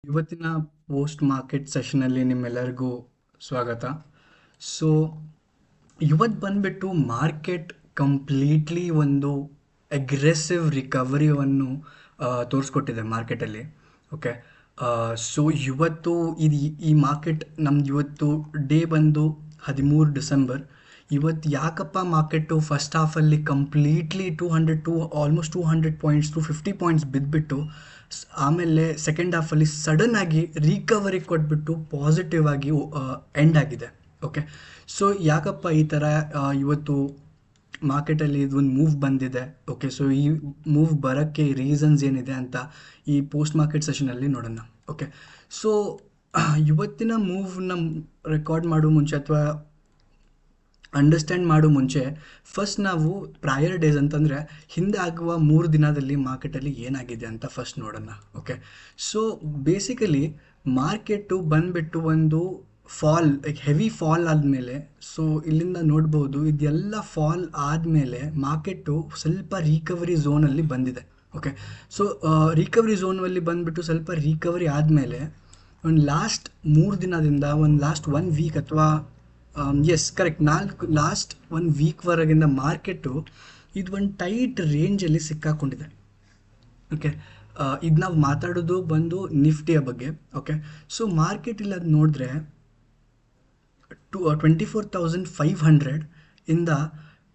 ಇವತ್ತಿನ post market ಸೆಷನಲ್ಲಿ ನಿಮ್ಮೆಲ್ಲರಿಗೂ ಸ್ವಾಗತ. ಸೊ ಇವತ್ತು ಬಂದ್ಬಿಟ್ಟು ಮಾರ್ಕೆಟ್ ಕಂಪ್ಲೀಟ್ಲಿ ಒಂದು ಅಗ್ರೆಸಿವ್ ರಿಕವರಿಯನ್ನು ತೋರಿಸ್ಕೊಟ್ಟಿದೆ ಮಾರ್ಕೆಟಲ್ಲಿ. ಓಕೆ, ಸೊ ಇವತ್ತು ಈ ಮಾರ್ಕೆಟ್ ನಮ್ದು ಇವತ್ತು ಡೇ ಬಂದು 13 ಡಿಸೆಂಬರ್. ಇವತ್ತು ಯಾಕಪ್ಪ ಮಾರ್ಕೆಟು ಫಸ್ಟ್ ಹಾಫಲ್ಲಿ ಕಂಪ್ಲೀಟ್ಲಿ ಆಲ್ಮೋಸ್ಟ್ 200 ಪಾಯಿಂಟ್ಸ್ 250 ಪಾಯಿಂಟ್ಸ್ ಬಿದ್ದುಬಿಟ್ಟು ಆಮೇಲೆ ಸೆಕೆಂಡ್ ಹಾಫಲ್ಲಿ ಸಡನ್ ಆಗಿ ರಿಕವರಿ ಕೊಟ್ಬಿಟ್ಟು ಪಾಸಿಟಿವ್ ಆಗಿ ಎಂಡ್ ಆಗಿದೆ. ಓಕೆ, ಸೊ ಯಾಕಪ್ಪ ಈ ಥರ ಇವತ್ತು ಮಾರ್ಕೆಟಲ್ಲಿ ಇದೊಂದು ಮೂವ್ ಬಂದಿದೆ. ಓಕೆ, ಸೊ ಈ ಮೂವ್ ಬರೋಕ್ಕೆ ರೀಸನ್ಸ್ ಏನಿದೆ ಅಂತ ಈ ಪೋಸ್ಟ್ ಮಾರ್ಕೆಟ್ ಸೆಷನಲ್ಲಿ ನೋಡೋಣ. ಓಕೆ, ಸೊ ಇವತ್ತಿನ ಮೂವ್ನ ರೆಕಾರ್ಡ್ ಮಾಡೋ ಮುಂಚೆ ಅಥವಾ ಅಂಡರ್ಸ್ಟ್ಯಾಂಡ್ ಮಾಡೋ ಮುಂಚೆ ಫಸ್ಟ್ ನಾವು ಪ್ರಯರ್ ಡೇಸ್ ಅಂತಂದರೆ ಹಿಂದೆ ಆಗುವ 3 ದಿನದಲ್ಲಿ ಮಾರ್ಕೆಟಲ್ಲಿ ಏನಾಗಿದೆ ಅಂತ ಫಸ್ಟ್ ನೋಡೋಣ. ಓಕೆ, ಸೊ ಬೇಸಿಕಲಿ ಮಾರ್ಕೆಟು ಬಂದುಬಿಟ್ಟು ಒಂದು ಫಾಲ್, ಹೆವಿ ಫಾಲ್ ಆದಮೇಲೆ, ಸೊ ಇಲ್ಲಿಂದ ನೋಡ್ಬೋದು ಇದೆಲ್ಲ ಫಾಲ್ ಆದಮೇಲೆ ಮಾರ್ಕೆಟು ಸ್ವಲ್ಪ ರಿಕವರಿ ಝೋನಲ್ಲಿ ಬಂದಿದೆ. ಓಕೆ, ಸೊ ರಿಕವರಿ ಝೋನಲ್ಲಿ ಬಂದುಬಿಟ್ಟು ಸ್ವಲ್ಪ ರಿಕವರಿ ಆದಮೇಲೆ ಒಂದು ಲಾಸ್ಟ್ 3 ದಿನದಿಂದ ಒಂದು ಲಾಸ್ಟ್ 1 ವೀಕ್ ಅಥವಾ ಕರೆಕ್ಟ್ ಲಾಸ್ಟ್ 1 ವೀಕ್ವರೆಗಿಂದ ಮಾರ್ಕೆಟು ಇದು ಒಂದು ಟೈಟ್ ರೇಂಜಲ್ಲಿ ಸಿಕ್ಕಾಕೊಂಡಿದೆ. ಓಕೆ, ಇದು ನಾವು ಮಾತಾಡೋದು ಬಂದು ನಿಫ್ಟಿಯ ಬಗ್ಗೆ. ಓಕೆ, ಸೊ ಮಾರ್ಕೆಟ್ ಇಲ್ಲಿ ಅದು ನೋಡಿದ್ರೆ 24,500 ಇಂದ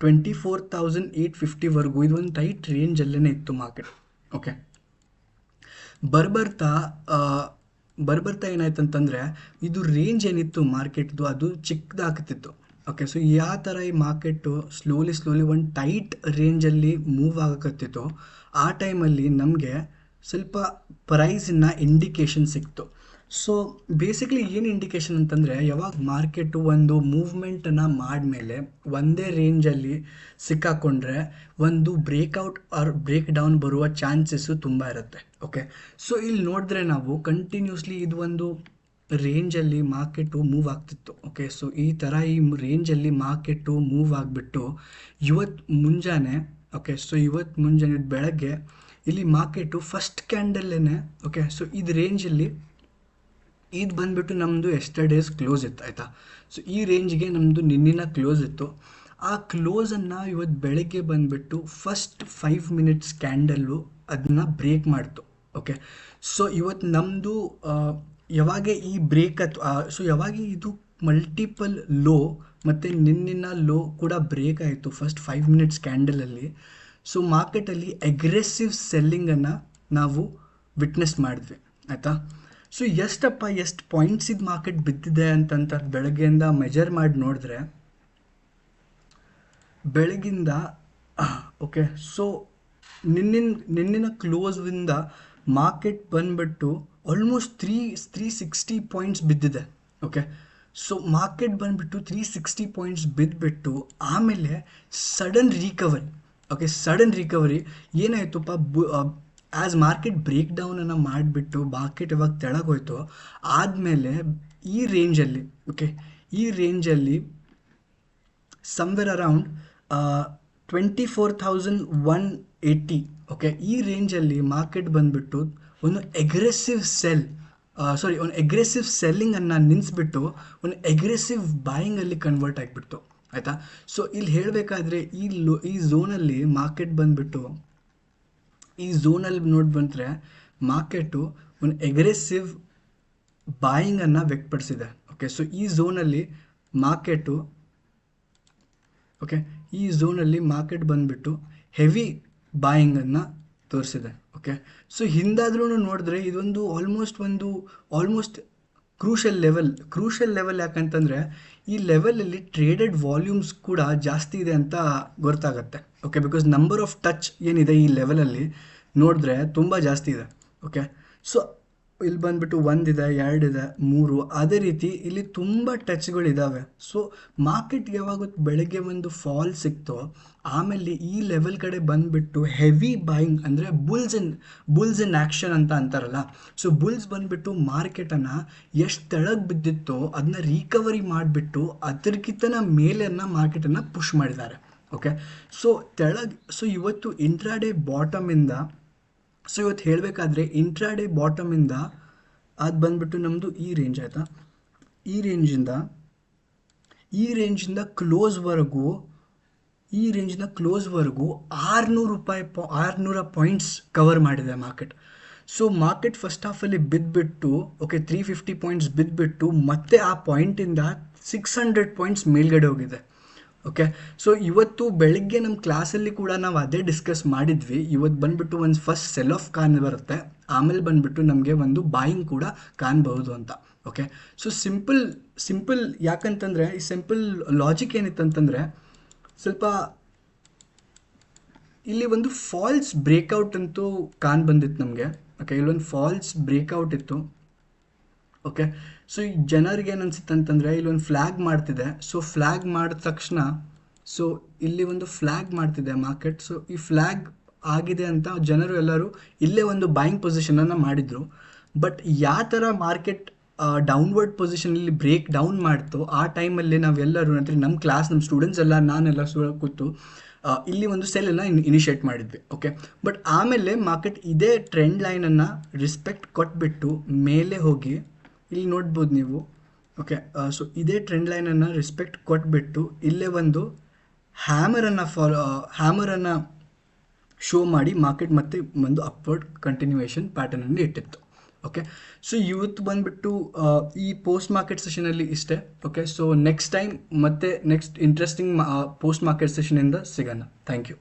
24,850ವರೆಗೂ ಇದು ಒಂದು ಟೈಟ್ ರೇಂಜಲ್ಲೇ ಇತ್ತು ಮಾರ್ಕೆಟ್. ಓಕೆ, ಬರ್ಬರ್ತಾ ಏನಾಯ್ತು ಅಂತಂದರೆ ಇದು ರೇಂಜ್ ಏನಿತ್ತು ಮಾರ್ಕೆಟ್ದು ಅದು ಚಿಕ್ಕದಾಗ್ತಿತ್ತು. ಓಕೆ, ಸೊ ಯಾವ ಥರ ಈ ಮಾರ್ಕೆಟು ಸ್ಲೋಲಿ ಒಂದು ಟೈಟ್ ರೇಂಜಲ್ಲಿ ಮೂವ್ ಆಗಕತ್ತಿತ್ತು, ಆ ಟೈಮಲ್ಲಿ ನಮಗೆ ಸ್ವಲ್ಪ ಪ್ರೈಸಿನ ಇಂಡಿಕೇಶನ್ ಸಿಕ್ತು. ಸೊ ಬೇಸಿಕ್ಲಿ ಏನು ಇಂಡಿಕೇಶನ್ ಅಂತಂದರೆ, ಯಾವಾಗ ಮಾರ್ಕೆಟು ಒಂದು ಮೂವ್ಮೆಂಟನ್ನು ಮಾಡಿದ್ಮೇಲೆ ಒಂದೇ ರೇಂಜಲ್ಲಿ ಸಿಕ್ಕಾಕೊಂಡ್ರೆ ಒಂದು ಬ್ರೇಕ್ಔಟ್ ಆರ್ ಬ್ರೇಕ್ ಡೌನ್ ಬರುವ ಚಾನ್ಸಸ್ಸು ತುಂಬ ಇರುತ್ತೆ. ಓಕೆ, ಸೊ ಇಲ್ಲಿ ನೋಡಿದ್ರೆ ನಾವು ಕಂಟಿನ್ಯೂಸ್ಲಿ ಇದು ಒಂದು ರೇಂಜಲ್ಲಿ ಮಾರ್ಕೆಟು ಮೂವ್ ಆಗ್ತಿತ್ತು. ಓಕೆ, ಸೊ ಈ ಥರ ಈ ರೇಂಜಲ್ಲಿ ಮಾರ್ಕೆಟು ಮೂವ್ ಆಗಿಬಿಟ್ಟು ಇವತ್ತು ಮುಂಜಾನೆ, ಓಕೆ, ಸೊ ಇವತ್ತು ಮುಂಜಾನೆ ಬೆಳಗ್ಗೆ ಇಲ್ಲಿ ಮಾರ್ಕೆಟು ಫಸ್ಟ್ ಕ್ಯಾಂಡಲ್ಲೇ, ಓಕೆ, ಸೊ ಇದು ರೇಂಜಲ್ಲಿ ಇದು ಬಂದುಬಿಟ್ಟು ನಮ್ಮದು ಎಸ್ಟರ್ಡೇಸ್ ಕ್ಲೋಸ್ ಇತ್ತು. ಆಯಿತಾ, ಸೊ ಈ ರೇಂಜ್ಗೆ ನಮ್ಮದು ನಿನ್ನಿನ ಕ್ಲೋಸ್ ಇತ್ತು. ಆ ಕ್ಲೋಸನ್ನು ಇವತ್ತು ಬೆಳಗ್ಗೆ ಬಂದುಬಿಟ್ಟು ಫಸ್ಟ್ 5 ಮಿನಿಟ್ಸ್ ಕ್ಯಾಂಡಲ್ಲು ಅದನ್ನು ಬ್ರೇಕ್ ಮಾಡ್ತು. ಓಕೆ, ಸೊ ಇವತ್ತು ನಮ್ಮದು ಯಾವಾಗ ಈ ಬ್ರೇಕ್ ಸೊ ಯಾವಾಗ ಇದು ಮಲ್ಟಿಪಲ್ ಲೋ ಮತ್ತು ನಿನ್ನಿನ ಲೋ ಕೂಡ ಬ್ರೇಕ್ ಆಯಿತು ಫಸ್ಟ್ 5 ಮಿನಿಟ್ಸ್ ಕ್ಯಾಂಡಲಲ್ಲಿ, ಸೊ ಮಾರ್ಕೆಟಲ್ಲಿ ಅಗ್ರೆಸಿವ್ ಸೆಲ್ಲಿಂಗನ್ನು ನಾವು ವಿಟ್ನೆಸ್ ಮಾಡಿದ್ವಿ. ಆಯಿತಾ, ಸೊ ಎಷ್ಟು ಪಾಯಿಂಟ್ಸ್ ಇದು ಮಾರ್ಕೆಟ್ ಬಿದ್ದಿದೆ ಅಂತಂತ ಬೆಳಗ್ಗೆಯಿಂದ ಮೆಜರ್ ಮಾಡಿ ನೋಡಿದ್ರೆ ಬೆಳಗಿಂದ, ಓಕೆ, ಸೊ ನಿನ್ನಿನ ಕ್ಲೋಸ್ವಿಂದ ಮಾರ್ಕೆಟ್ ಬಂದುಬಿಟ್ಟು ಆಲ್ಮೋಸ್ಟ್ 360 ಪಾಯಿಂಟ್ಸ್ ಬಿದ್ದಿದೆ. ಓಕೆ, ಸೊ ಮಾರ್ಕೆಟ್ ಬಂದುಬಿಟ್ಟು 360 ಪಾಯಿಂಟ್ಸ್ ಬಿದ್ದುಬಿಟ್ಟು ಆಮೇಲೆ ಸಡನ್ ರಿಕವರಿ ಏನಾಯ್ತಪ್ಪ, ಆ್ಯಸ್ ಮಾರ್ಕೆಟ್ ಬ್ರೇಕ್ ಡೌನನ್ನು ಮಾಡಿಬಿಟ್ಟು ಮಾರ್ಕೆಟ್ ಯಾವಾಗ ತೆಳಗೆ ಹೋಯ್ತು ಆದಮೇಲೆ ಈ ರೇಂಜಲ್ಲಿ, ಓಕೆ, ಈ ರೇಂಜಲ್ಲಿ ಸಮ್ವೇರ್ ಅರೌಂಡ್ 24,180, ಓಕೆ, ಈ ರೇಂಜಲ್ಲಿ ಮಾರ್ಕೆಟ್ ಬಂದುಬಿಟ್ಟು ಒಂದು ಅಗ್ರೆಸಿವ್ ಸೆಲ್ಲಿಂಗನ್ನು ನಿಲ್ಲಿಸ್ಬಿಟ್ಟು ಒಂದು ಅಗ್ರೆಸಿವ್ ಬಾಯಿಂಗಲ್ಲಿ ಕನ್ವರ್ಟ್ ಆಗಿಬಿಡ್ತು. ಆಯಿತಾ, ಸೊ ಇಲ್ಲಿ ಹೇಳಬೇಕಾದ್ರೆ ಈ ಝೋನಲ್ಲಿ ಮಾರ್ಕೆಟ್ ಬಂದುಬಿಟ್ಟು ಈ ಝೋನಲ್ಲಿ ನೋಡಿ ಬಂದರೆ ಮಾರ್ಕೆಟು ಒಂದು ಅಗ್ರೆಸಿವ್ ಬಾಯಿಂಗನ್ನು ವ್ಯಕ್ತಪಡಿಸಿದೆ. ಓಕೆ, ಸೊ ಈ ಝೋನಲ್ಲಿ ಮಾರ್ಕೆಟ್ ಬಂದುಬಿಟ್ಟು ಹೆವಿ ಬಾಯಿಂಗನ್ನು ತೋರಿಸಿದೆ. ಓಕೆ, ಸೊ ಹಿಂದಾದ್ರೂ ನೋಡಿದ್ರೆ ಇದೊಂದು ಆಲ್ಮೋಸ್ಟ್ ಕ್ರೂಷಲ್ ಲೆವೆಲ್ ಯಾಕಂತಂದರೆ ಈ ಲೆವೆಲಲ್ಲಿ ಟ್ರೇಡೆಡ್ ವಾಲ್ಯೂಮ್ಸ್ ಕೂಡ ಜಾಸ್ತಿ ಇದೆ ಅಂತ ಗೊತ್ತಾಗತ್ತೆ. Okay, because number of touch ಏನಿದೆ ಈ ಲೆವೆಲಲ್ಲಿ ನೋಡಿದ್ರೆ ತುಂಬ ಜಾಸ್ತಿ ಇದೆ. ಓಕೆ, ಸೊ ಇಲ್ಲಿ ಬಂದುಬಿಟ್ಟು 1 ಇದೆ, 2 ಇದೆ, 3, ಅದೇ ರೀತಿ ಇಲ್ಲಿ ತುಂಬ ಟಚ್ಗಳಿದ್ದಾವೆ. ಸೊ ಮಾರ್ಕೆಟ್ಗೆ ಯಾವಾಗ ಬೆಳಗ್ಗೆ ಒಂದು ಫಾಲ್ ಸಿಕ್ತೋ ಆಮೇಲೆ ಈ ಲೆವೆಲ್ ಕಡೆ ಬಂದುಬಿಟ್ಟು ಹೆವಿ ಬಾಯಿಂಗ್ ಅಂದರೆ ಬುಲ್ಸ್ ಇನ್ ಆ್ಯಕ್ಷನ್ ಅಂತ ಅಂತಾರಲ್ಲ, ಸೊ ಬುಲ್ಸ್ ಬಂದುಬಿಟ್ಟು ಮಾರ್ಕೆಟನ್ನು ಎಷ್ಟು ತೆಳಗೆ ಬಿದ್ದಿತ್ತೋ ಅದನ್ನ ರಿಕವರಿ ಮಾಡಿಬಿಟ್ಟು ಅದಕ್ಕಿಂತನ ಮೇಲೆಯನ್ನು ಮಾರ್ಕೆಟನ್ನು ಪುಷ್ ಮಾಡಿದ್ದಾರೆ. ಓಕೆ, ಸೊ ಇವತ್ತು ಇಂಟ್ರಾಡೇ ಬಾಟಮಿಂದ, ಸೊ ಇವತ್ತು ಹೇಳಬೇಕಾದ್ರೆ ಇಂಟ್ರಾಡೇ ಬಾಟಮಿಂದ ಅದು ಬಂದುಬಿಟ್ಟು ನಮ್ಮದು ಈ ರೇಂಜ್ ಆಯಿತಾ. ಈ ರೇಂಜಿಂದ ಕ್ಲೋಸ್ವರೆಗೂ 600 ಪಾಯಿಂಟ್ಸ್ ಕವರ್ ಮಾಡಿದೆ ಮಾರ್ಕೆಟ್. ಸೊ ಮಾರ್ಕೆಟ್ ಫಸ್ಟ್ ಹಾಫಲ್ಲಿ ಬಿದ್ದುಬಿಟ್ಟು ಓಕೆ 350 ಪಾಯಿಂಟ್ಸ್ ಬಿದ್ದುಬಿಟ್ಟು ಮತ್ತೆ ಆ ಪಾಯಿಂಟಿಂದ 600 ಪಾಯಿಂಟ್ಸ್ ಮೇಲ್ಗಡೆ ಹೋಗಿದೆ. ಓಕೆ, ಸೊ ಇವತ್ತು ಬೆಳಗ್ಗೆ ನಮ್ಮ ಕ್ಲಾಸಲ್ಲಿ ಕೂಡ ನಾವು ಅದೇ ಡಿಸ್ಕಸ್ ಮಾಡಿದ್ವಿ. ಇವತ್ತು ಬಂದುಬಿಟ್ಟು ಒಂದು ಫಸ್ಟ್ ಸೆಲ್ ಆಫ್ ಕಾನ್ ಬರುತ್ತೆ, ಆಮೇಲೆ ಬಂದುಬಿಟ್ಟು ನಮಗೆ ಒಂದು ಬಾಯಿಂಗ್ ಕೂಡ ಕಾಣಬಹುದು ಅಂತ. ಓಕೆ, ಸೊ ಸಿಂಪಲ್ ಯಾಕಂತಂದರೆ ಈ ಸಿಂಪಲ್ ಲಾಜಿಕ್ ಏನಿತ್ತಂತಂದರೆ ಸ್ವಲ್ಪ ಇಲ್ಲಿ ಒಂದು ಫಾಲ್ಸ್ ಬ್ರೇಕ್ಔಟ್ ಅಂತೂ ಬಂದಿತ್ತು ನಮಗೆ. ಓಕೆ, ಇಲ್ಲೊಂದು ಫಾಲ್ಸ್ ಬ್ರೇಕ್ಔಟ್ ಇತ್ತು. ಓಕೆ, ಸೊ ಈ ಜನರಿಗೆ ಏನು ಅನಿಸುತ್ತೆ ಅಂತಂದರೆ ಇಲ್ಲೊಂದು ಫ್ಲ್ಯಾಗ್ ಮಾಡ್ತಿದೆ. ಸೊ ಫ್ಲ್ಯಾಗ್ ಮಾಡಿದ ತಕ್ಷಣ ಸೊ ಇಲ್ಲಿ ಒಂದು ಫ್ಲ್ಯಾಗ್ ಮಾಡ್ತಿದೆ ಮಾರ್ಕೆಟ್. ಸೊ ಈ ಫ್ಲ್ಯಾಗ್ ಆಗಿದೆ ಅಂತ ಜನರು ಎಲ್ಲರೂ ಇಲ್ಲೇ ಒಂದು ಬಾಯಿಂಗ್ ಪೊಸಿಷನನ್ನು ಮಾಡಿದರು. ಬಟ್ ಯಾವ ಥರ ಮಾರ್ಕೆಟ್ ಡೌನ್ವರ್ಡ್ ಪೊಸಿಷನಲ್ಲಿ ಬ್ರೇಕ್ ಡೌನ್ ಮಾಡ್ತು ಆ ಟೈಮಲ್ಲಿ ನಾವೆಲ್ಲರೂ ಅಂದರೆ ನಮ್ಮ ಕ್ಲಾಸ್ ನಮ್ಮ ಸ್ಟೂಡೆಂಟ್ಸ್ ಎಲ್ಲ ನಾನೆಲ್ಲ ಕೂತು ಇಲ್ಲಿ ಒಂದು ಸೆಲ್ಲನ್ನು ಇನಿಷಿಯೇಟ್ ಮಾಡಿದ್ವಿ. ಓಕೆ, ಬಟ್ ಆಮೇಲೆ ಮಾರ್ಕೆಟ್ ಇದೇ ಟ್ರೆಂಡ್ ಲೈನನ್ನು ರೆಸ್ಪೆಕ್ಟ್ ಕೊಟ್ಬಿಟ್ಟು ಮೇಲೆ ಹೋಗಿ ಇಲ್ಲಿ ನೋಡ್ಬೋದು ನೀವು. ಓಕೆ, ಸೊ ಇದೇ ಟ್ರೆಂಡ್ ಲೈನನ್ನು ರೆಸ್ಪೆಕ್ಟ್ ಕೊಟ್ಬಿಟ್ಟು ಇಲ್ಲೇ ಒಂದು ಹ್ಯಾಮರನ್ನು ಶೋ ಮಾಡಿ ಮಾರ್ಕೆಟ್ ಮತ್ತೆ ಒಂದು ಅಪ್ವರ್ಡ್ ಕಂಟಿನ್ಯೂಯೇಷನ್ ಪ್ಯಾಟರ್ನಲ್ಲಿ ಇಟ್ಟಿತ್ತು. ಓಕೆ, ಸೊ ಇವತ್ತು ಬಂದುಬಿಟ್ಟು ಈ ಪೋಸ್ಟ್ ಮಾರ್ಕೆಟ್ ಸೆಷನಲ್ಲಿ ಇಷ್ಟೇ. ಓಕೆ, ಸೊ ನೆಕ್ಸ್ಟ್ ಟೈಮ್ ಮತ್ತೆ ನೆಕ್ಸ್ಟ್ ಇಂಟ್ರೆಸ್ಟಿಂಗ್ ಪೋಸ್ಟ್ ಮಾರ್ಕೆಟ್ ಸೆಷನಿಂದ ಸಿಗೋಣ. Thank you.